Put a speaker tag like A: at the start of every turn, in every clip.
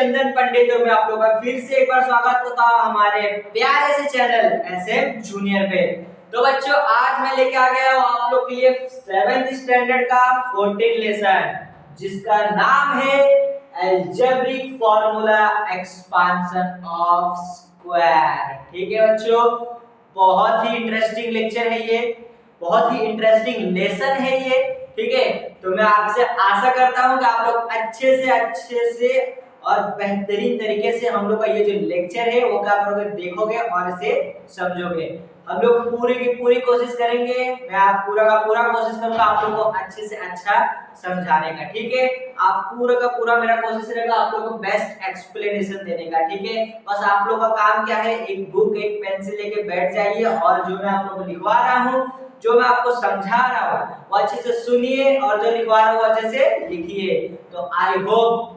A: चंदन पंडित और मैं आप लोगों का फिर से एक बार स्वागत करता हूं हमारे प्यारे से चैनल एसएम जूनियर पे। तो बच्चों आज मैं लेके आ गया हूं आप लोग के लिए 7th स्टैंडर्ड का 14 लेसन जिसका नाम है algebraic formula expansion of square. ठीक है बच्चों, बहुत ही इंटरेस्टिंग लेक्चर है ये, बहुत ही इंटरेस्टिंग लेसन है ये। ठीक है, तो मैं आपसे आशा करता हूं कि आप लोग अच्छे से और बेहतरीन तरीके से हम लोग का ये जो लेक्चर है वो क्या करोगे, देखोगे और इसे समझोगे। हम लोग पूरी की पूरी कोशिश करेंगे, मैं आप पूरा का पूरा कोशिश करूंगा आप लोगों को अच्छे से अच्छा समझाने का। ठीक है, आप पूरा का पूरा मेरा कोशिश रहेगा आप लोगों को बेस्ट एक्सप्लेनेशन देने का। ठीक है, बस आप लोगों का काम क्या है, एक बुक एक पेंसिल लेके बैठ जाइए और जो मैं आप लोगों को लिखवा रहा हूँ, जो मैं आपको समझा रहा हूँ वो अच्छे से सुनिए और जो लिखवा रहा हूँ वो अच्छे से लिखिए। तो आई होप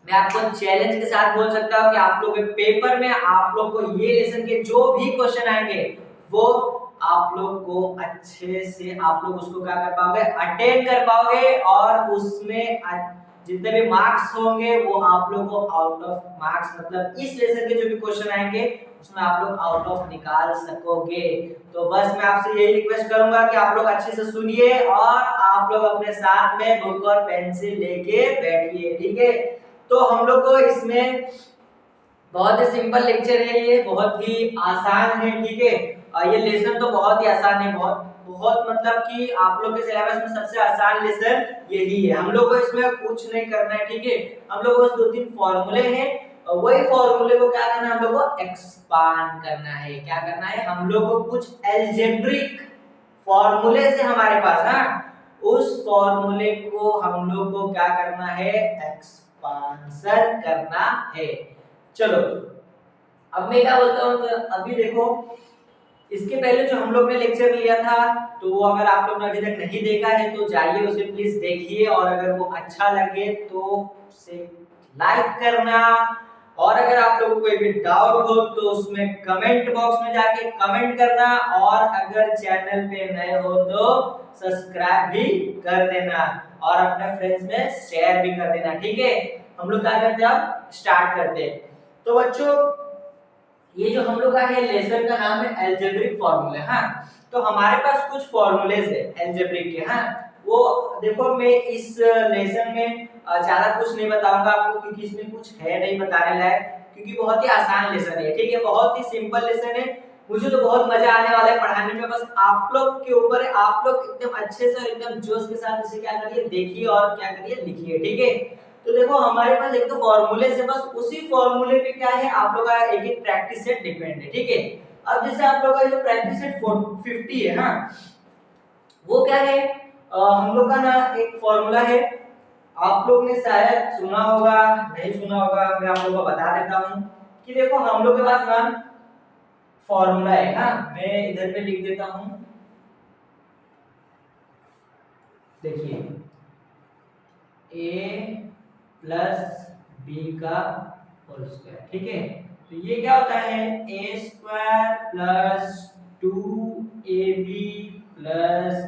A: मैं आपको चैलेंज के साथ बोल सकता हूँ कि आप लोग के पेपर में आप लोग को ये लेसन के जो भी क्वेश्चन आएंगे वो आप लोग को अच्छे से आप लोग उसको क्या कर पाओगे, अटेंड कर पाओगे और उसमें जितने भी मार्क्स होंगे वो आप लोग को आउट ऑफ मार्क्स, मतलब इस लेसन के जो भी क्वेश्चन आएंगे उसमें आप लोग आउट ऑफ निकाल सकोगे। तो बस मैं आपसे यही रिक्वेस्ट करूंगा कि आप लोग अच्छे से सुनिए और आप लोग अपने साथ में बुक और पेंसिल लेके बैठिए। ठीक है, तो हम लोग को इसमें बहुत ही सिंपल लेक्चर है, ये बहुत ही आसान है। ठीक है, और ये लेसन तो बहुत ही आसान है, बहुत बहुत मतलब कि आप लोग के सिलेबस में सबसे आसान लेसन यही है। हम लोग को इसमें कुछ नहीं करना है। ठीक है, हम लोग को बस 2-3 फॉर्मूले हैं और वही फॉर्मूले को क्या करना है, हम लोग को एक्सपांड करना है। क्या करना है, हम लोग को कुछ अलजेब्रिक फॉर्मूले से हमारे पास उस फॉर्मूले को हम लोग को क्या करना है, एक्सपांशन करना है। चलो अब मैं क्या बोलता हूँ, तो अभी देखो इसके पहले जो हम लोग ने लेक्चर लिया था तो वो अगर आप लोग ने अभी तक नहीं देखा है तो जाइए उसे प्लीज देखिए और अगर वो अच्छा लगे तो उसे लाइक करना और अगर आप लोगों को कोई भी डाउट हो तो उसमें कमेंट बॉक्स में जाके कमेंट करना और अगर चैनल पे नए हो तो सब्सक्राइब भी कर देना और अपने फ्रेंड्स में शेयर भी कर देना। ठीक है, हम लोग क्या करते हैं, अब स्टार्ट करते हैं। तो बच्चों ये जो हम लोग का है लेसन का नाम है अलजेब्रिक फार्मूले। तो हमारे पास कुछ फॉर्मूलेज है अलजेब्रिक के। वो देखो मैं इस लेसन में ज्यादा कुछ नहीं बताऊंगा आपको क्योंकि इसमें कुछ है नहीं बताने लायक, क्योंकि बहुत ही आसान लेसन है। ठीक है, बहुत ही सिंपल लेसन है, मुझे तो बहुत मजा आने वाला है पढ़ाने में। बस आप लोग के ऊपर है, आप लोग एकदम अच्छे से और एकदम जोश के साथ इसे क्या करिए, देखिए और क्या करिए, लिखिए। ठीक है, तो देखो हमारे पास एक तो फॉर्मूले से, बस उसी फॉर्मूले पे क्या है आप लोग का एक एक प्रैक्टिस सेट डिपेंड है। ठीक है, अब जैसे आप लोग का जो प्रैक्टिस सेट 50 है वो क्या है, हम लोग का ना एक फॉर्मूला है, आप लोग ने शायद सुना होगा नहीं सुना होगा, मैं आप लोगों को बता देता हूं कि देखो हम लोग के पास ना फॉर्मूला है। मैं इधर पे लिख देता हूं, देखिए a प्लस बी का होल स्क्वायर। ठीक है, तो ये क्या होता है, A square plus 2ab plus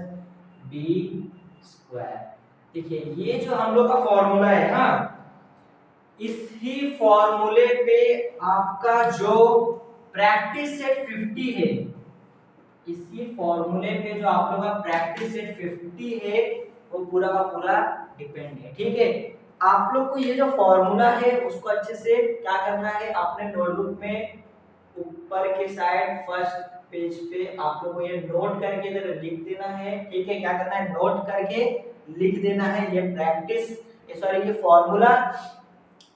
A: B square. देखिए ये जो हम लोग का फॉर्मूला है इसी फॉर्मूले पे आपका जो प्रैक्टिस सेट 50 है, इसी फॉर्मूले पे जो आप लोग का प्रैक्टिस सेट 50 है वो पूरा का पूरा डिपेंड है। ठीक है, आप लोग को ये जो फॉर्मूला है उसको अच्छे से क्या करना है, अपने नोटबुक में ऊपर के साइड फर्स्ट पेज पे आप लोग को ये नोट करके इधर लिख देना है। ठीक है, क्या करना है, नोट करके लिख देना है ये प्रैक्टिस, सॉरी ये फॉर्मूला।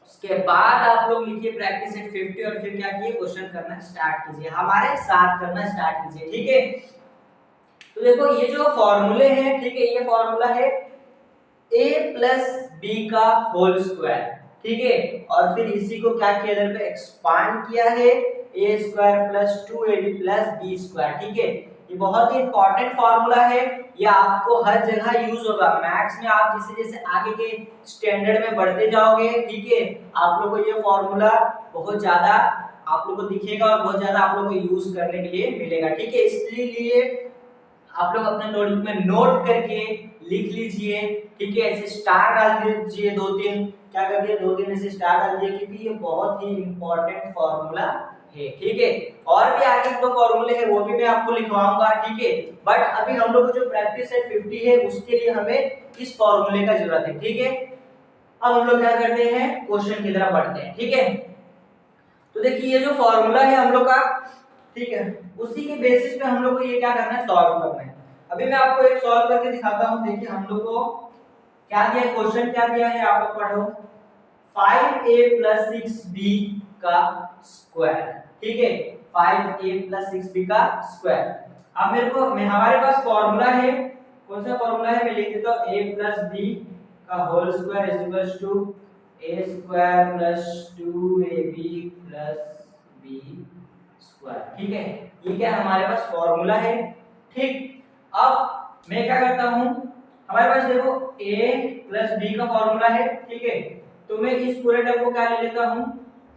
A: उसके बाद आप लोग लिखिए प्रैक्टिस सेट 50 और फिर क्या कीजिए, क्वेश्चन करना स्टार्ट कीजिए, हमारे साथ करना स्टार्ट कीजिए। ठीक है, तो देखो ये जो फॉर्मूले हैं, ठीक है, ये फॉर्मूला है a प्लस बी का होल स्क्वायर। ठीक है, और फिर इसी को क्या किया, इधर पे एक्सपांड किया है a square plus 2ab plus b square. ठीक है, ये बहुत ही इंपॉर्टेंट फॉर्मूला है, ये आपको हर जगह यूज होगा मैथ्स में। आप जैसे जैसे आगे के स्टैंडर्ड में बढ़ते जाओगे, ठीक है, आप लोगों को ये फॉर्मूला बहुत ज्यादा आप लोगों को दिखेगा और बहुत ज्यादा आप लोगों को यूज करने के लिए मिलेगा। ठीक है, इसलिए आप लोग अपने नोटबुक में नोट करके लिख लीजिए, ठीक है। ऐसे स्टार डाल दीजिए, दो तीन क्या कर दिए, दो तीन ऐसे स्टार डाल दिए, क्योंकि ये बहुत ही इंपॉर्टेंट फॉर्मूला है, ठीक है। और भी आगे दो फॉर्मूले हैं, वो भी मैं आपको लिखवाऊंगा, ठीक है। बट अभी हम लोग को जो प्रैक्टिस सेट 50 है उसके लिए हमें इस फॉर्मूले का जरूरत है, ठीक है। अब हम लोग क्या करते हैं, क्वेश्चन की तरफ बढ़ते हैं, ठीक है। तो देखिए ये जो फॉर्मूला है हम लोग का, ठीक है, उसी के बेसिस पे हम लोग को ये क्या करना है, सॉल्व करना है। अभी मैं आपको एक सॉल्व करके दिखाता हूं। देखिए हम लोग को क्या दिया है, क्वेश्चन क्या दिया है, आप लोग पढ़ो, 5a + 6b का स्क्वायर, ठीक है, 5a + 6b का स्क्वायर। अब मेरे को हमारे पास फॉर्मूला है, कौन सा फॉर्मूला है, मैं लिख देता हूं, a + b का whole square = a square + 2ab + b square, ठीक है। ये क्या हमारे पास फॉर्मूला है, ठीक। अब मैं क्या करता हूं, हमारे पास देखो a + b का फॉर्मूला है, ठीक है। तो मैं इस पूरे टर्म को क्या ले लेता हूं,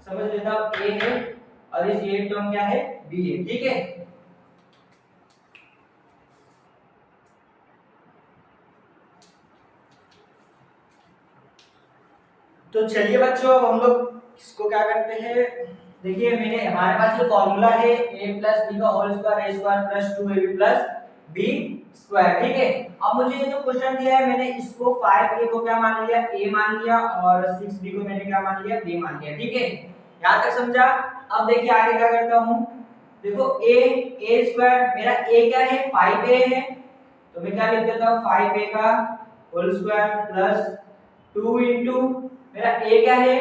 A: समझ लेता हूं, a है और इस ये टर्म क्या है, b है, ठीक है। तो चलिए बच्चों, अब हम लोग इसको क्या करते हैं, देखिए मैंने हमारे पास जो फॉर्मूला है a + b का whole square a square + 2ab + b square, ठीक है। अब मुझे ये जो क्वेश्चन दिया है, मैंने इसको 5a को क्या मान लिया, a मान लिया, और 6b को मैंने क्या मान लिया, b मान लिया, ठीक है। यहां तक समझा। अब देखिए आगे क्या करता हूं, देखो a स्क्वायर, मेरा a क्या है, 5a है, तो मैं क्या लिख देता हूं, 5a का होल स्क्वायर प्लस 2 इनटू मेरा a क्या है,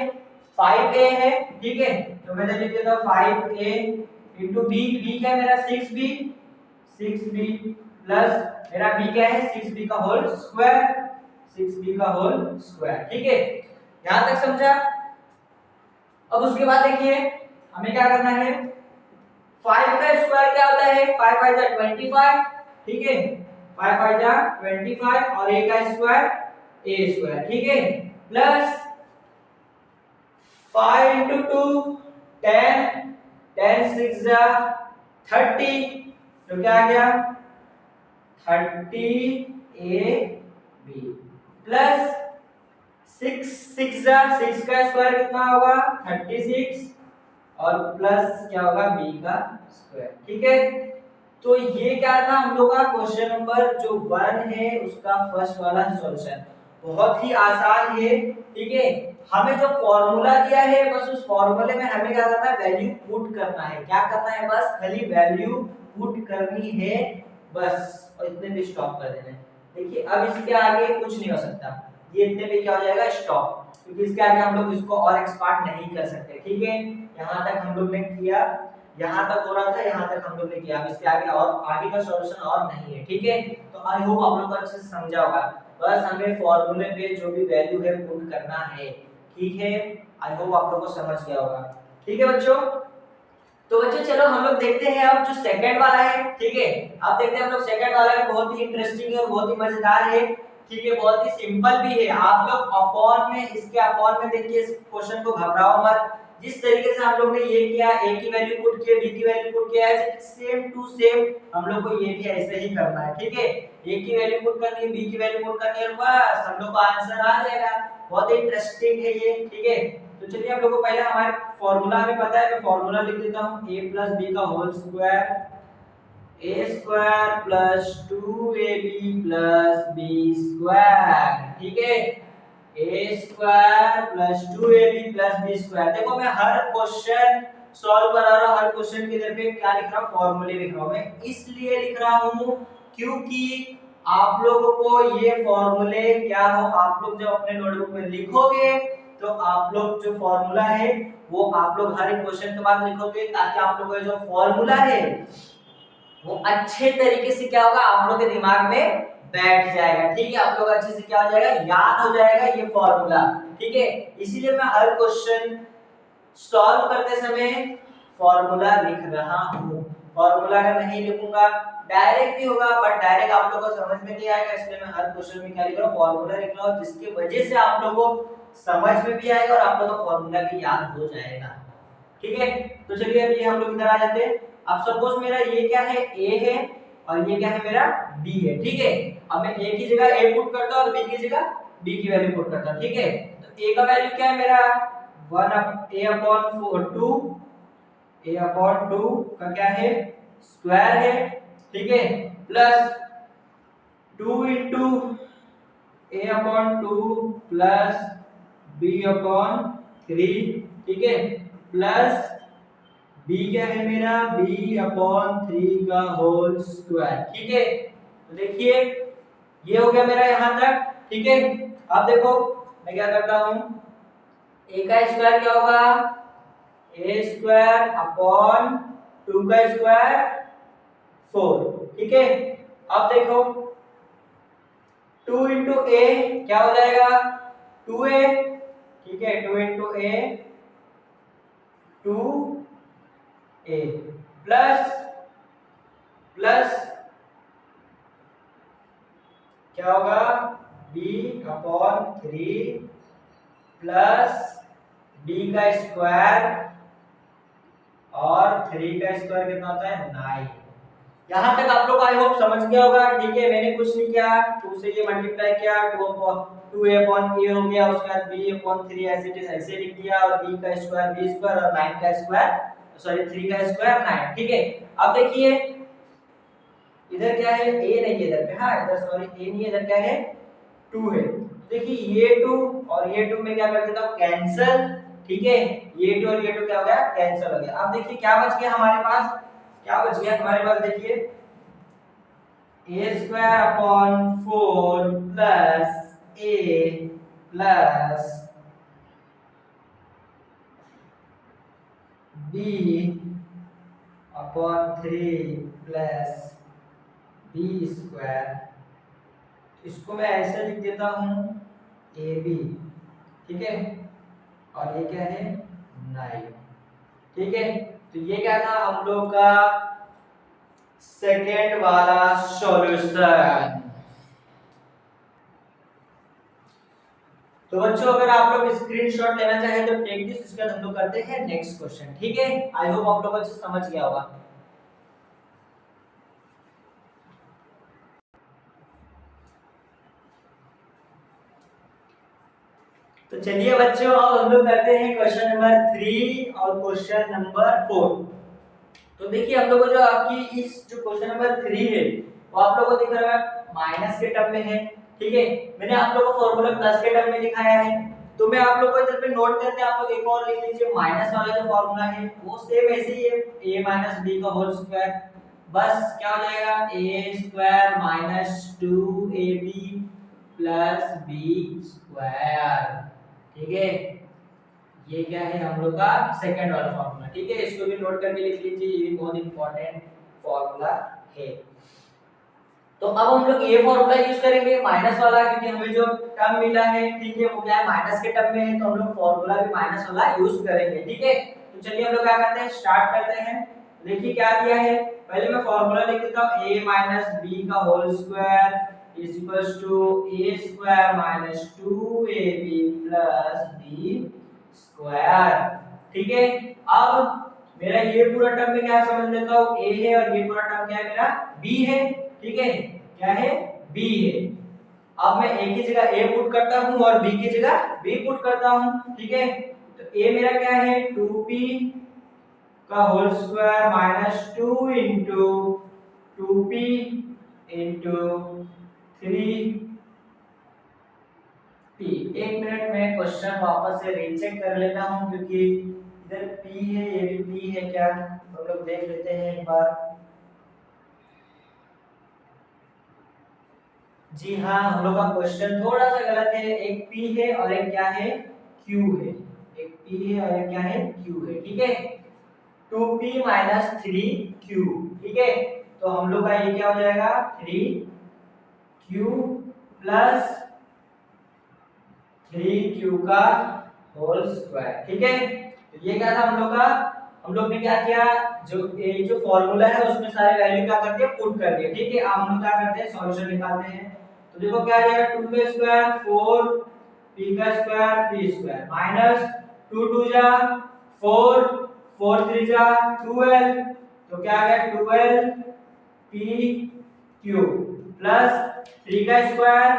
A: 5a है, ठीक है। तो मैं लिख देता हूं 5a इनटू b, b क्या है मेरा 6b, 6b प्लस मेरा b क्या है, 6b का होल स्क्वायर, 6b का होल स्क्वायर, ठीक है। यहां तक समझा। अब उसके बाद देखिए हमें क्या करना है, 5 का स्क्वायर क्या होता है, 5 5 जा 25, ठीक है, 5 5 जा 25, और a का स्क्वायर a स्क्वायर, ठीक है, प्लस 5 into 2 10, 10 6 जा 30, तो क्या आ गया 30ab प्लस 6 6 जा 6 का स्क्वायर कितना होगा 36, और प्लस क्या होगा b का स्क्वायर, ठीक है। तो ये क्या था हम लोग का क्वेश्चन नंबर जो 1 है उसका फर्स्ट वाला सॉल्यूशन, बहुत ही आसान है, ठीक है। हमें जो फॉर्मूला दिया है बस उस फॉर्मूले में हमें क्या करना है, वैल्यू पुट करना है, क्या करना है, बस खाली वैल्यू पुट करनी है बस, और इतने पे स्टॉप कर देना है। देखिए अब इसके आगे कुछ नहीं हो सकता, ये इतने पे क्या हो जाएगा, स्टॉप, क्योंकि इसके आगे हम लोग इसको और एक्सपांड नहीं कर सकते, ठीक है। यहाँ तक हम लोग ने किया, यहाँ तक हो रहा था, यहाँ तक हम लोग ने किया, अब इसके आगे और आगे का सॉल्यूशन और नहीं है, ठीक है। तो आई होप आप लोग को अच्छे से समझा होगा, बस हमें फॉर्मूले पे जो भी वैल्यू है पुट करना है, ठीक है। आई होप आप लोग को समझ गया होगा, ठीक है बच्चों। तो बच्चों चलो हम लोग देखते हैं अब जो सेकंड वाला है, ठीक है। अब देखते हैं हम लोग सेकंड वाला है, बहुत ही इंटरेस्टिंग है और बहुत ही मजेदार है, ठीक है, बहुत ही सिंपल भी है। आप लोग अपॉन में, इसके अपॉन में देखिए, इस क्वेश्चन को घबराओ मत, जिस तरीके से हम लोग ने ये किया, a की वैल्यू पुट किया, b की वैल्यू पुट किया है, सेम टू सेम हम लोग को ये भी ऐसे ही करना है, ठीक है। a की वैल्यू पुट करनी है, b की वैल्यू पुट करनी है, बस हम लोग का आंसर आ जाएगा। बहुत ही इंटरेस्टिंग है ये, ठीक है। तो चलिए हम लोग को पहले हमारे फॉर्मूला हमें पता है, मैं फॉर्मूला लिख देता हूं, a + b का whole square a square plus 2ab plus b square, ठीक है, a square plus 2ab plus b square. देखो मैं हर क्वेश्चन सॉल्व करा रहा हूं, हर क्वेश्चन के इधर पे क्या लिख रहा हूं, फॉर्मूले लिख रहा हूं। मैं इसलिए लिख रहा हूं क्योंकि आप लोगों को ये फॉर्मूले क्या हो, आप लोग जब अपने नोटबुक में लिखोगे तो आप लोग जो फॉर्मूला है वो आप लोग हर एक क्वेश्चन के बाद लिखोगे, ताकि आप लोगों का जो फॉर्मूला है वो अच्छे तरीके से क्या होगा, आप लोग के दिमाग में बैठ जाएगा, ठीक है। आप लोग अच्छे से क्या हो जाएगा, याद हो जाएगा ये फॉर्मूला, ठीक है। इसीलिए मैं हर क्वेश्चन सॉल्व करते समय फॉर्मूला लिख रहा हूँ। फॉर्मूला अगर नहीं लिखूंगा डायरेक्ट भी होगा, बट डायरेक्ट आप लोगों को समझ में नहीं आएगा, इसलिए मैं हर क्वेश्चन में क्या लिख रहा हूँ, फॉर्मूला लिख रहा हूँ, जिसकी वजह से आप लोगों को समझ में भी आएगा और आप लोगों को फॉर्मूला भी याद हो जाएगा, ठीक है। तो चलिए अब ये हम लोग इधर आ जाते हैं। अब सपोज मेरा ये क्या है, a है, और ये क्या है मेरा b है, ठीक है। अब मैं a की जगह a पुट करता हूँ और b की जगह b की वैल्यू पुट करता हूँ, ठीक है। तो a का वैल्यू क्या है मेरा 1 a अपॉन 2 का क्या है स्क्वायर है, ठीक है, plus 2 into a upon 2 plus b upon 3, ठीक है, प्लस b क्या है मेरा b अपॉन 3 का होल स्क्वायर, ठीक है। तो देखिए ये हो गया मेरा यहां तक, ठीक है। अब देखो मैं क्या करता हूं, a का स्क्वायर क्या होगा a स्क्वायर अपॉन 2 का स्क्वायर 4, ठीक है। अब देखो 2 इंटू ए क्या हो जाएगा 2a, ठीक है, 2 इंटू ए 2a प्लस प्लस क्या होगा b अपॉन 3 प्लस b का स्क्वायर और 3 का स्क्वायर कितना होता है 9। यहाँ तक आप लोग आई होप समझ गया होगा, ठीक है। मैंने कुछ नहीं किया, 2 से ये मल्टीप्लाई किया, 2a अपॉन a हो गया, उसके बाद b अपॉन 3 ऐसे इट इज ऐसे लिख दिया, और b का स्क्वायर b स्क्वायर और 9 का स्क्वायर सॉरी 3 का स्क्वायर 9, ठीक है। अब देखिए इधर क्या है a नहीं है इधर पे, हाँ इधर सॉरी a नहीं है, इधर क्या है 2 है। देखिए ये 2 और ये 2 में क्या कर देता हूं कैंसिल, ठीक है, ये 2 और ये 2 क्या हो गया कैंसिल हो गया। अब देखिए क्या बच गया हमारे पास, क्या बच गया हमारे पास, देखिए a square upon 4 plus a plus b upon 3 plus b square, इसको मैं ऐसे लिख देता हूं ab, ठीक है, और ये क्या है 9, ठीक है। तो ये क्या था हम लोग का सेकेंड वाला सॉल्यूशन। तो बच्चों अगर आप लोग स्क्रीनशॉट लेना चाहें तो टेक दिस, इसका हम लोग करते हैं नेक्स्ट क्वेश्चन, ठीक है। आई होप आप लोगों को समझ गया होगा। तो चलिए बच्चों अब हम लोग करते हैं क्वेश्चन नंबर 3 और क्वेश्चन नंबर 4। तो देखिए हम लोग को जो आपकी इस जो क्वेश्चन नंबर 3 है वो आप लोगों को दिख रहा है माइनस के टर्म में है, ठीक है। मैंने आप लोगों को फॉर्मूला प्लस के टर्म में दिखाया है, तो मैं आप लोगों को इधर पे नोट करके आप लोग एक और लिख लीजिए, माइनस वाला जो फॉर्मूला है वो सेम ऐसे ही है a माइनस b का होल स्क्वायर, बस क्या हो जाएगा a square minus 2ab plus b square, ठीक है। ये क्या है हम लोग का सेकंड वाला फॉर्मूला, ठीक है, इसको भी नोट करके लिख लीजिए, ये भी बहुत इंपॉर्टेंट फॉर्मूला है। तो अब हम लोग ये फॉर्मूला यूज करेंगे माइनस वाला, क्योंकि हमें जो टर्म मिला है, ठीक है, वो क्या है माइनस के टर्म में है, तो हम लोग फॉर्मूला भी माइनस वाला यूज करेंगे, ठीक है। तो चलिए हम लोग क्या करते हैं स्टार्ट करते हैं। देखिए क्या दिया है, पहले मैं फॉर्मूला लिख देता हूं a माइनस b का whole square is equals to a square minus 2ab plus b square, ठीक है। अब मेरा ये पूरा टर्म में क्या समझ लेता हूं a है और ये पूरा टर्म क्या है मेरा b है, ठीक है, क्या है b है। अब मैं a की जगह a पुट करता हूं और b की जगह b पुट करता हूं, ठीक है। तो a मेरा क्या है 2p का whole square minus 2 into 2p into 3p। एक मिनट में क्वेश्चन वापस से रीचेक कर लेता हूं, क्योंकि इधर p है ये भी p है क्या, तो हम लोग देख लेते हैं एक बार। जी हाँ, हम लोग का क्वेश्चन थोड़ा सा गलत है, एक p है और एक क्या है q है, एक p है और एक क्या है q है, ठीक है। 2p माइनस 3q, ठीक है। तो हम लोग का ये क्या हो जाएगा 3q प्लस 3q का होल स्क्वायर, ठीक है। तो ये क्या था हम लोग का, हम लोग ने क्या किया जो ये जो फॉर्मूला है उसमें सारे वैल्यू क्या कर दिए पुट कर दिए, ठीक है। अब हम लोग क्या करते हैं सॉल्यूशन निकालते हैं। तो देखो क्या आ जाएगा 2 का स्क्वायर 4 p का स्क्वायर p स्क्वायर माइनस 2 2 जा 4 4 3 जा 12, तो क्या आ गया 12 p क्यू प्लस 3 का स्क्वायर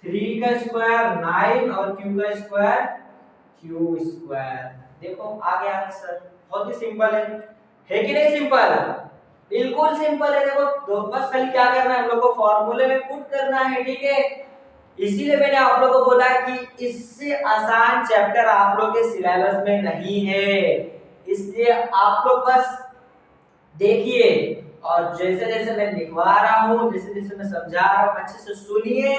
A: 3 का स्क्वायर 9 और क्यू का स्क्वायर क्यू स्क्वायर। देखो आ गया आंसर, बहुत ही सिंपल है कि नहीं सिंपल? बिल्कुल सिंपल है। देखो तो बस खाली क्या करना है, हम लोग को फॉर्मूले में पुट करना है, ठीक है। इसीलिए मैंने आप लोगों को बोला कि इससे आसान चैप्टर आप लोग के सिलेबस में नहीं है, इसलिए आप लोग बस देखिए और जैसे जैसे मैं लिखवा रहा हूँ, जैसे जैसे मैं समझा रहा हूँ, अच्छे से सुनिए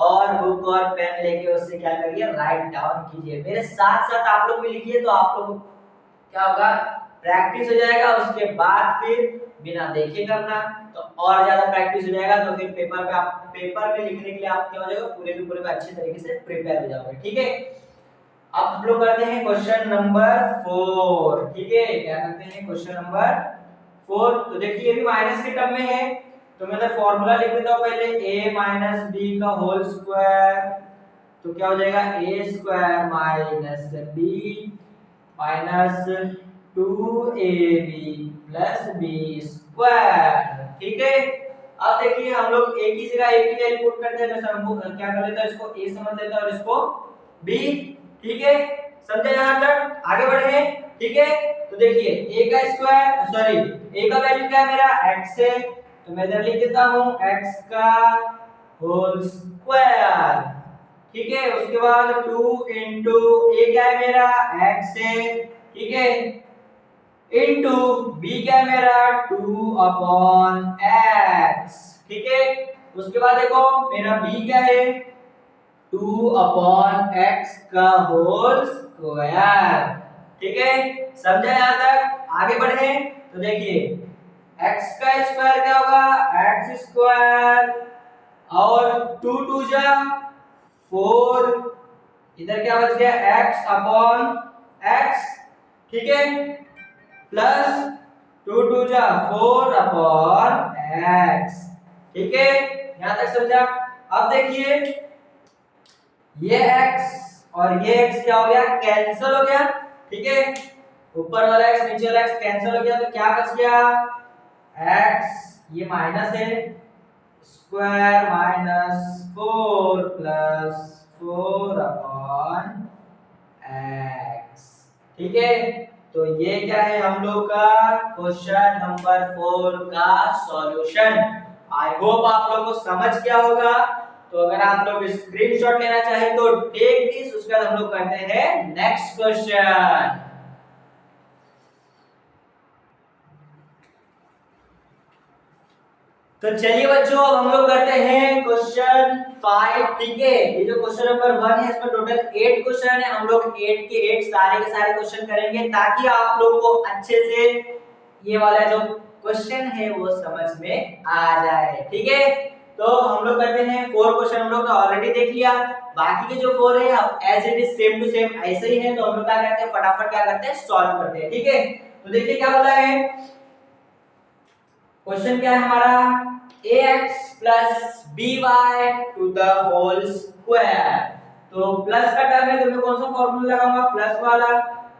A: और बुक और पेन लेके उससे क्या करिए, राइट डाउन कीजिए। मेरे साथ साथ आप लोग भी लिखिए, तो आप लोग क्या होगा, प्रैक्टिस हो जाएगा। उसके बाद फिर बिना देखे करना तो और ज्यादा प्रैक्टिस हो जाएगा, तो फिर पेपर में लिखने के लिए आप क्या हो जाएगा, पूरे के पूरे अच्छे तरीके से प्रिपेयर हो जाओगे, ठीक है। अब हम लोग करते हैं क्वेश्चन नंबर 4, ठीक है। क्या करते हैं, क्वेश्चन नंबर 4। तो देखिए ये भी माइनस के टर्म में है, तो मैं फॉर्मूला लिख देता हूं पहले, a माइनस बी का होल स्क्वायर, तो क्या हो जाएगा a square minus b minus 2ab plus b square, ठीक है। अब देखिए हम लोग a की जगह a की वैल्यू पुट करते हैं, मैं हमको क्या कर लेता हूं, इसको a समझ लेता हूं और इसको b, ठीक है। समझे यहां तक? आगे बढ़े, ठीक है। तो देखिए a का स्क्वायर सॉरी a का वैल्यू क्या है मेरा x है, तो मैं इधर लिख देता हूं x का होल स्क्वायर, ठीक है। उसके बाद 2 इंटू a क्या है मेरा x है, ठीक है, इंटू b क्या है मेरा 2 अपॉन x, ठीक है। उसके बाद देखो मेरा b क्या है 2 अपॉन x का होल स्क्वायर, ठीक है। समझे यहां तक? आगे बढ़े तो देखिए x का स्क्वायर क्या होगा x स्क्वायर और 2 2 जा 4, इधर क्या बच गया x अपॉन x, ठीक है, प्लस 2 2 जा 4 अपॉन x, ठीक है। यहां तक समझा? अब देखिए ये x और ये x क्या हो गया, कैंसिल हो गया, ठीक है। ऊपर वाला x नीचे वाला x कैंसिल हो गया, तो क्या बच गया x, ये माइनस है, square minus 4 plus 4 upon x, ठीक है। तो ये क्या है हम लोग का क्वेश्चन नंबर 4 का सॉल्यूशन। आई होप आप लोग को समझ गया होगा। तो अगर आप लोग स्क्रीनशॉट लेना चाहें तो टेक दिस, उसके बाद हम लोग करते हैं नेक्स्ट क्वेश्चन। तो चलिए बच्चों अब हम लोग करते हैं क्वेश्चन 5, ठीक है। ये जो क्वेश्चन नंबर 1 है इसमें टोटल 8 क्वेश्चन है, हम लोग 8 के 8 सारे के सारे क्वेश्चन करेंगे ताकि आप लोग को अच्छे से ये वाला जो क्वेश्चन है वो समझ में आ जाए, ठीक है। तो हम लोग करते हैं 4 क्वेश्चन, हम लोग ने ऑलरेडी देख लिया, बाकी के जो 4 है अब as it is same to same ऐसे ही है, तो हम लोग क्या करते हैं फटाफट क्या करते हैं सॉल्व करते हैं, ठीक है। तो देखिए क्या बोला है, क्वेश्चन क्या है हमारा, ax plus by to the whole square. तो प्लस का टर्म है तो मैं कौन सा फॉर्मूला लगाऊंगा, प्लस वाला,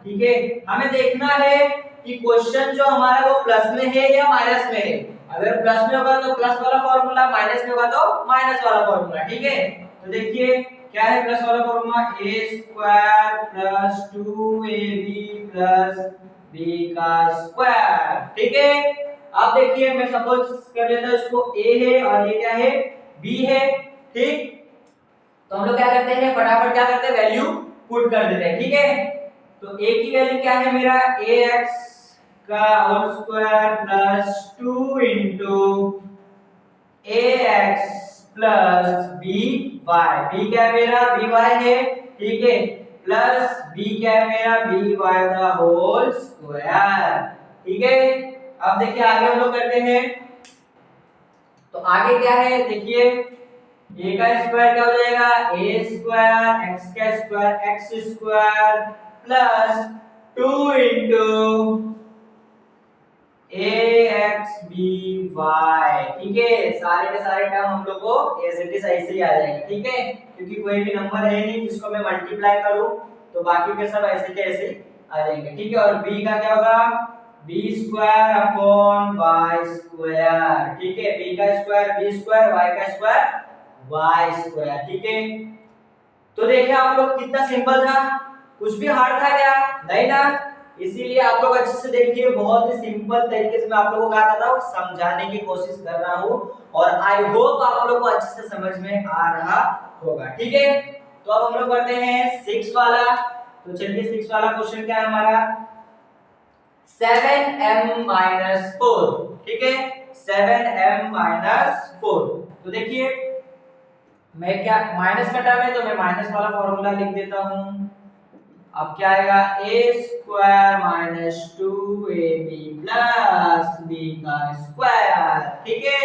A: ठीक है। हमें देखना है कि क्वेश्चन जो हमारा वो प्लस में है या माइनस में है। अगर प्लस में होगा तो प्लस वाला फॉर्मूला, माइनस में होगा तो माइनस वाला फॉर्मूला, ठीक है। तो देखिए क्या है प्लस वाला formula, a square plus 2ab plus b का स्क्वायर, ठीक है। अब देखिए मैं सपोज कर लेता हूं इसको a है और ये क्या है b है, ठीक। तो हम लोग क्या करते हैं फटाफट क्या करते हैं वैल्यू पुट कर देते हैं, ठीक है। तो a की वैल्यू क्या है मेरा ax का whole square plus 2 into ax plus by, b क्या है मेरा by है, ठीक है, प्लस b क्या है मेरा by का होल स्क्वायर, ठीक है। अब देखिए आगे हम लोग करते हैं, तो आगे क्या है देखिए a का स्क्वायर क्या हो जाएगा a स्क्वायर x का square x square plus 2 into ax by, ठीक है। सारे के सारे टर्म हम लोग को एज इट इज ऐसे ही आ जाएंगे, ठीक है, क्योंकि कोई भी नंबर है नहीं जिसको मैं मल्टीप्लाई करूं, तो बाकी के सब ऐसे के ऐसे आ जाएंगे, ठीक है। और b का क्या होगा B square upon Y square, ठीक है, बी का स्क्वायर बी स्क्वायर, वाई का स्क्वायर वाई स्क्वायर, ठीक है। तो देखिए आप लोग कितना सिंपल था, कुछ भी हार्ड था क्या? नहीं ना। इसीलिए आप लोग अच्छे से देखिए, बहुत ही सिंपल तरीके से मैं आप लोगों को क्या कर रहा हूँ, समझाने की कोशिश कर रहा हूँ, और आई होप आप लोग को अच्छे से समझ में आ रहा होगा, ठीक है। तो अब हम लोग करते हैं 6 वाला। तो चलिए 6 वाला क्वेश्चन क्या है हमारा, 7m-4, ठीक है, 7m-4। तो देखिए मैं क्या, माइनस का टर्म है तो मैं माइनस वाला फॉर्मूला लिख देता हूं। अब क्या आएगा, a square minus 2ab plus b का स्क्वायर, ठीक है।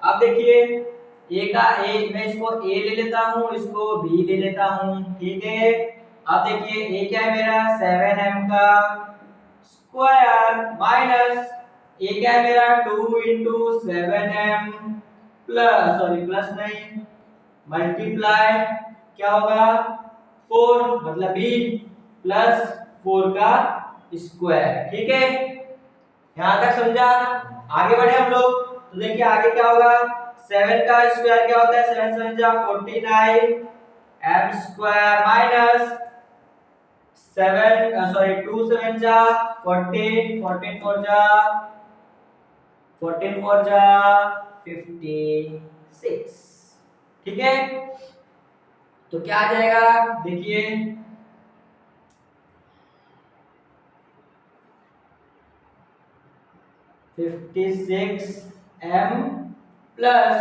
A: अब देखिए a का a, मैं इसको a ले लेता हूं, इसको b ले लेता हूं, ठीक है। अब देखिए a क्या है मेरा, 7m का स्क्वायर माइनस a क्या है मेरा, 2 into 7m plus, sorry plus नहीं, मल्टीप्लाई क्या होगा 4, मतलब b प्लस 4 का स्क्वायर, ठीक है। यहां तक समझा? आगे बढ़े हम लोग। तो देखिए आगे क्या होगा, 7 का स्क्वायर क्या होता है, 7 7 जा 49 m स्क्वायर माइनस 7 सॉरी 2 7 जा 14, 14 4 जा 56, ठीक है। तो क्या आ जाएगा, देखिए 56m प्लस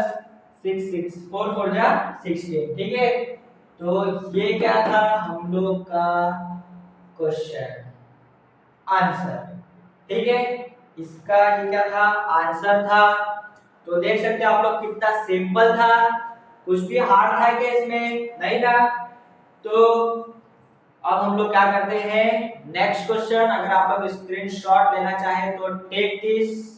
A: 6 6 4 4 जा 16, ठीक है। तो ये क्या था हम लोग का क्वेश्चन आंसर, ठीक है। इसका ये क्या था, आंसर था। तो देख सकते हैं आप लोग कितना सिंपल था, कुछ भी हार्ड था क्या इसमें? नहीं ना। तो अब हम लोग क्या करते हैं, नेक्स्ट क्वेश्चन। अगर आप लोग स्क्रीनशॉट लेना चाहें तो टेक दिस।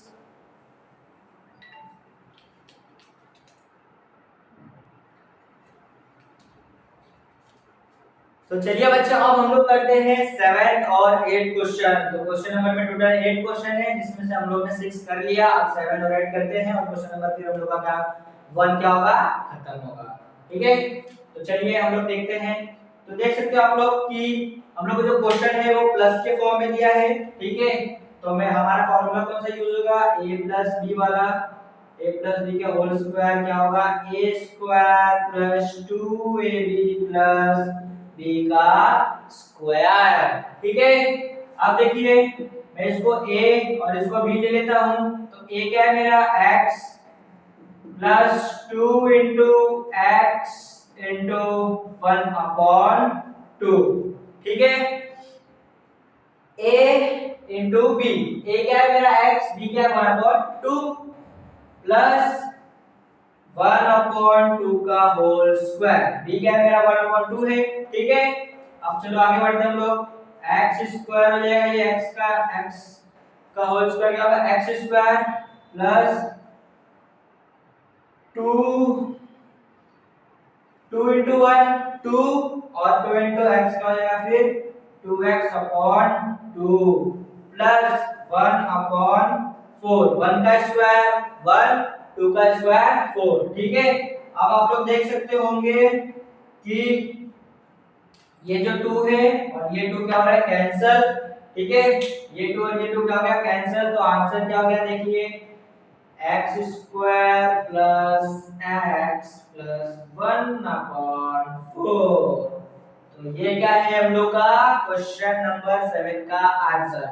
A: तो चलिए बच्चों अब हम लोग करते हैं 7 और 8 क्वेश्चन। तो क्वेश्चन नंबर में टोटल 8 क्वेश्चन है, जिसमें से हम लोग ने 6 कर लिया। अब 7 और 8 करते हैं, और क्वेश्चन नंबर फिर हम लोग का क्या 1 क्या होगा, खत्म होगा, ठीक है। तो चलिए हम लोग देखते हैं। तो देख सकते हो आप लोग कि हम लोग को जो क्वेश्चन है वो प्लस के फॉर्म में दिया है, ठीक है। तो मैं हमारा फार्मूला कौन सा यूज होगा, a प्लस b वाला, a प्लस b का होल स्क्वायर क्या होगा, a square plus 2ab plus b का स्क्वायर, ठीक है। अब देखिए मैं इसको a और इसको b ले लेता हूं। तो a क्या है मेरा, x plus 2 into x into 1/2, ठीक है। a इंटू b, a क्या है मेरा x, b क्या है 1/2 प्लस 1/2 का होल स्क्वायर, b क्या है मेरा 1/2 है, ठीक है। अब चलो आगे बढ़ते हैं हम लोग। x स्क्वायर हो जाएगा, ये x का होल स्क्वायर क्या होगा, x स्क्वायर प्लस 2 2 इंटू 1 2, और 2 इंटू एक्स का हो जाएगा फिर 2x/2 प्लस 1/4, 1 का स्क्वायर 1, 2 का स्क्वायर 4, ठीक है। अब आप लोग देख सकते होंगे कि ये जो 2 है और ये 2 क्या हो रहा है, कैंसिल, ठीक है। ये 2 और ये 2 क्या हो गया, कैंसिल। तो आंसर क्या हो गया, देखिए x square plus x plus 1/4। तो ये क्या है हम लोग का क्वेश्चन नंबर 7 का आंसर।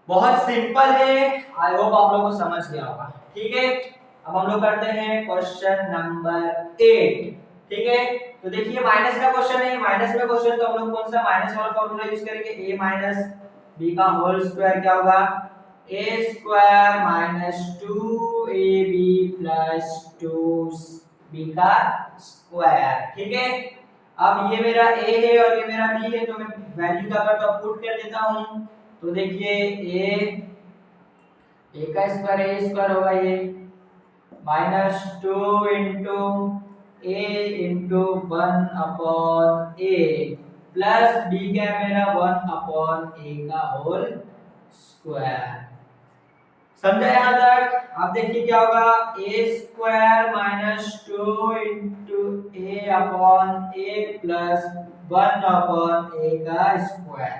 A: बहुत सिंपल है, आई होप आप लोगों को समझ गया होगा, ठीक है। अब हम लोग करते हैं क्वेश्चन नंबर 8, ठीक है। तो देखिए माइनस का क्वेश्चन है, माइनस में क्वेश्चन, तो हम लोग कौन सा माइनस वाला फॉर्मूला यूज करेंगे, a माइनस b का होल स्क्वायर क्या होगा, a square minus 2ab plus 2b का स्क्वायर, ठीक है। अब ये मेरा a है और ये मेरा b है, तो मैं वैल्यू क्या करता हूं, पुट कर देता हूं। तो देखिए a का स्क्वायर a स्क्वायर होगा ये minus 2 into a into 1/a plus b क्या है मेरा 1/a का होल स्क्वायर। समझा यहाँ तक? आप देखिए क्या होगा, a square minus 2 into A upon A plus 1 upon A का स्क्वायर।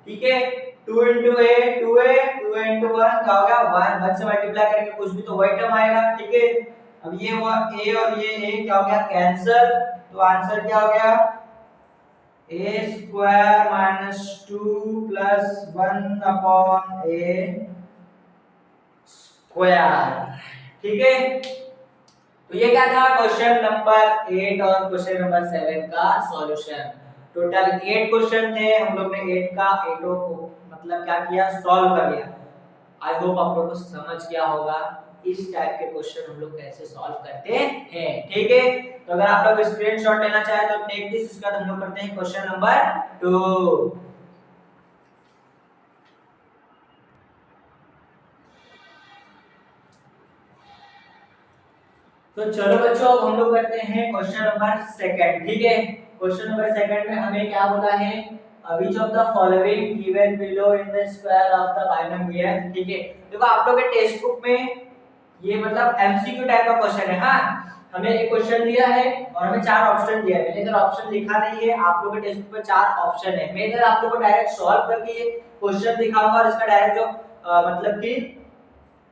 A: ठीक है, 2 इंटू ए 2a, 2 इंटू 1 क्या होगा 1, 1 से मल्टीप्लाई करेंगे कुछ भी तो वही टर्म आएगा। ठीक है, अब ये हुआ a और ये a क्या हो गया कैंसिल, तो आंसर क्या हो गया a square minus 2 plus 1 upon a square. ठीक है, तो ये क्या था क्वेश्चन नंबर 8 और क्वेश्चन नंबर 7 का सॉल्यूशन। टोटल 8 क्वेश्चन थे, हम लोग ने 8 का 8 को मतलब क्या किया सॉल्व कर लिया। आई होप आप लोगों को समझ गया होगा इस टाइप के क्वेश्चन हम लोग कैसे सॉल्व करते हैं। ठीक है, तो अगर आप लोग स्क्रीनशॉट लेना चाहे तो टेक दिस, इसका हम लोग करते हैं क्वेश्चन नंबर 2। तो चलो बच्चों अब हम लोग करते हैं क्वेश्चन नंबर 2। ठीक है, क्वेश्चन नंबर 2 में हमें क्या बोला है, which of the following given below in the square of the binomial। ठीक है, देखो आप लोग के टेक्स्ट बुक में ये मतलब एमसीक्यू टाइप का क्वेश्चन है। हाँ, हमें एक क्वेश्चन दिया है और हमें 4 ऑप्शन दिया है। मैंने इधर ऑप्शन लिखा नहीं है, आप लोग के टेक्स्ट बुक में 4 ऑप्शन है। मैं इधर आप लोग को डायरेक्ट सॉल्व करके ये क्वेश्चन दिखाऊंगा और इसका डायरेक्ट जो मतलब कि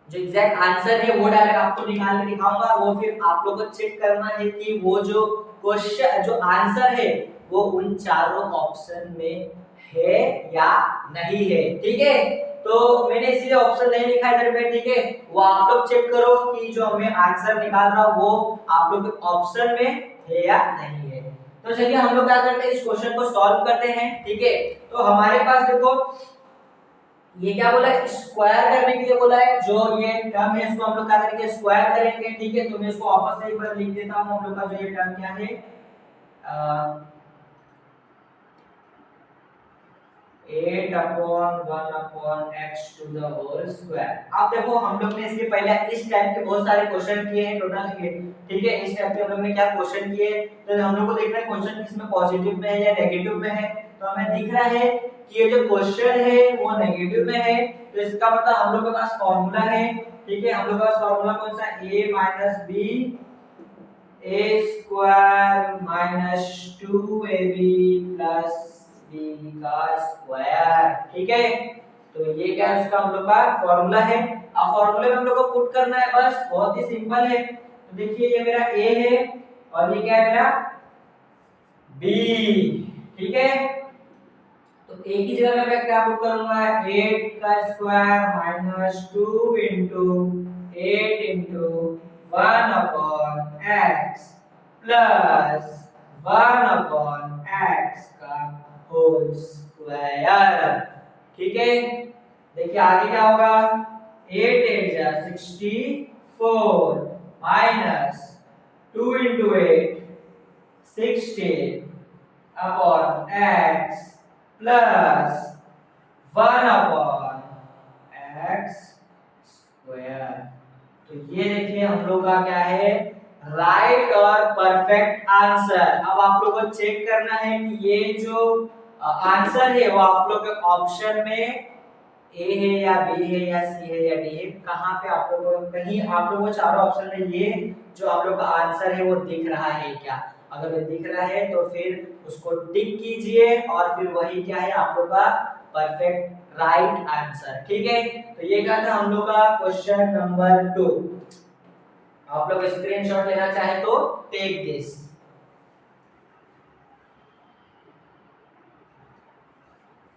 A: जो एग्जैक्ट आंसर है वो डायरेक्ट आपको निकाल के दिखाऊंगा। वो फिर आप लोगों को चेक करना है कि वो जो क्वेश्चन जो आंसर है वो उन चारों ऑप्शन में है या नहीं है। ठीक है, तो मैंने इसलिए ऑप्शन नहीं लिखा इधर पे। ठीक है, वो आप लोग चेक करो कि जो हमें आंसर निकाल रहा वो आप लोग के ऑप्शन में है या नहीं है। तो चलिए हम लोग क्या करते हैं, इस क्वेश्चन को सॉल्व करते हैं। ठीक है, तो हमारे पास देखो ये क्या बोला है, स्क्वायर करने के लिए बोला है। जो ये टर्म है इसको हम लोग क्या करेंगे स्क्वायर करेंगे। ठीक है, तो मैं इसको वापस से एक बार लिख देता हूं। हम लोग का जो ये टर्म क्या है 8 upon 1 upon x to the whole square. अब देखो हम लोग ने इसके पहले इस टाइप के बहुत सारे क्वेश्चन किए हैं टोटल। ठीक है, इस टाइप के हम लोग ने क्या क्वेश्चन किए, तो हम लोग को देखना है क्वेश्चन किसमें पॉजिटिव में है या नेगेटिव में है। तो हमें दिख रहा है कि ये जो क्वेश्चन है वो नेगेटिव में है, तो इसका मतलब हम लोग के पास फार्मूला है। ठीक है, हम लोग के पास फार्मूला कौन सा, a minus B a square minus 2ab plus b का स्क्वायर। ठीक है, तो ये क्या है इसका हम लोग का फार्मूला है। अब फार्मूले में हम लोग को पुट करना है, बस बहुत ही सिंपल है। तो देखिए ये मेरा a है और ये क्या है मेरा b। ठीक है, तो एक ही जगह में मैं क्या पुट करूंगा 8 का square minus 2 into 8 into 1 upon x plus 1 upon x का होल स्क्वायर। ठीक है, देखिए आगे क्या होगा 8 8 जा 64 minus 2 into 8 16 upon x plus 1 upon x square. तो ये देखिए हम लोग का क्या है राइट और परफेक्ट आंसर। अब आप लोगों को चेक करना है कि ये जो आंसर है वो आप लोग के ऑप्शन में ए है या बी है या सी है या डी है, कहां पे आप लोगों को कहीं आप लोगों को चारों ऑप्शन में ये जो आप लोग का आंसर है वो दिख रहा है क्या। अगर ये दिख रहा है तो फिर उसको टिक कीजिए और फिर वही क्या है आप लोग का परफेक्ट राइट आंसर। ठीक है, तो ये क्या था हम लोग का क्वेश्चन नंबर 2। आप लोग स्क्रीनशॉट लेना चाहे तो टेक दिस।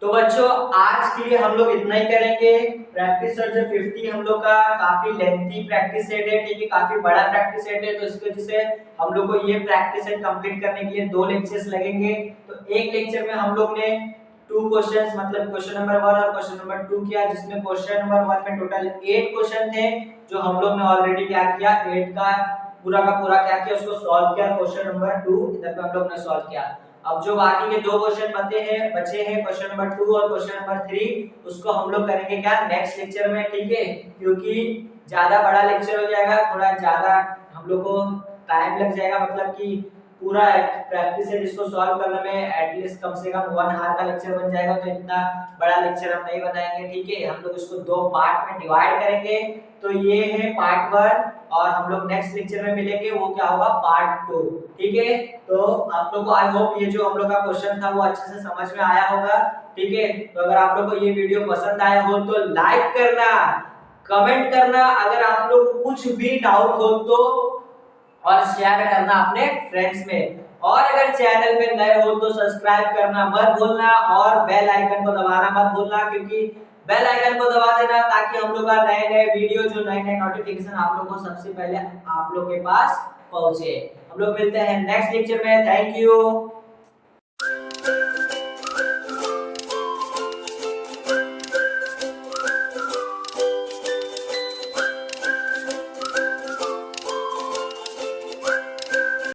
A: तो बच्चों आज के लिए हम लोग इतना ही करेंगे। प्रैक्टिस सेट जो 50 हम लोग का काफी लेंथी प्रैक्टिस सेट है। ठीक है, काफी बड़ा प्रैक्टिस सेट है, तो इसकी वजह से हम लोग को ये प्रैक्टिस सेट कंप्लीट करने के लिए 2 लेक्चर्स लगेंगे। तो एक लेक्चर में हम लोग ने 2 क्वेश्चंस मतलब क्वेश्चन नंबर 1 और क्वेश्चन नंबर 2 किया, जिसमें क्वेश्चन नंबर 1 में टोटल 8 क्वेश्चन थे जो हम लोग ने ऑलरेडी क्या किया 8 का पूरा क्या किया उसको सॉल्व किया। क्वेश्चन नंबर 2 इधर पे हम लोग ने सॉल्व किया। अब जो बाकी के 2 क्वेश्चन बचे हैं क्वेश्चन नंबर 2 और क्वेश्चन नंबर 3, उसको हम लोग करेंगे क्या नेक्स्ट लेक्चर में। ठीक है, क्योंकि ज्यादा बड़ा लेक्चर हो जाएगा, थोड़ा ज्यादा हम लोग को टाइम लग जाएगा, मतलब कि पूरा प्रैक्टिस है जिसको सॉल्व करने में एटलीस्ट कम से कम 1 आवर का लेक्चर बन जाएगा। तो इतना बड़ा लेक्चर हम नहीं बनाएंगे, ठीक है। हम लोग इसको 2 पार्ट में डिवाइड करेंगे। तो ये है पार्ट 1 और हम लोग नेक्स्ट लेक्चर में मिलेंगे, वो क्या होगा पार्ट 2, ठीक है। तो आप लोग को आई होप ये जो हम लोग का क्वेश्चन था वो अच्छे से समझ में आया होगा, ठीक है। तो अगर आप लोग को ये वीडियो पसंद आया हो तो लाइक करना, कमेंट करना, अगर आप लोग को कुछ भी डाउट हो तो, और शेयर करना अपने फ्रेंड्स में। और अगर चैनल में नए हो तो सब्सक्राइब करना मत भूलना और बेल आइकन को दबाना मत भूलना, क्योंकि बेल आइकन को दबा देना ताकि हम लोग का नए नए वीडियो जो नए नए नोटिफिकेशन आप लोग को सबसे पहले आप लोग के पास पहुंचे। हम लोग मिलते हैं नेक्स्ट लेक्चर में। Thank you.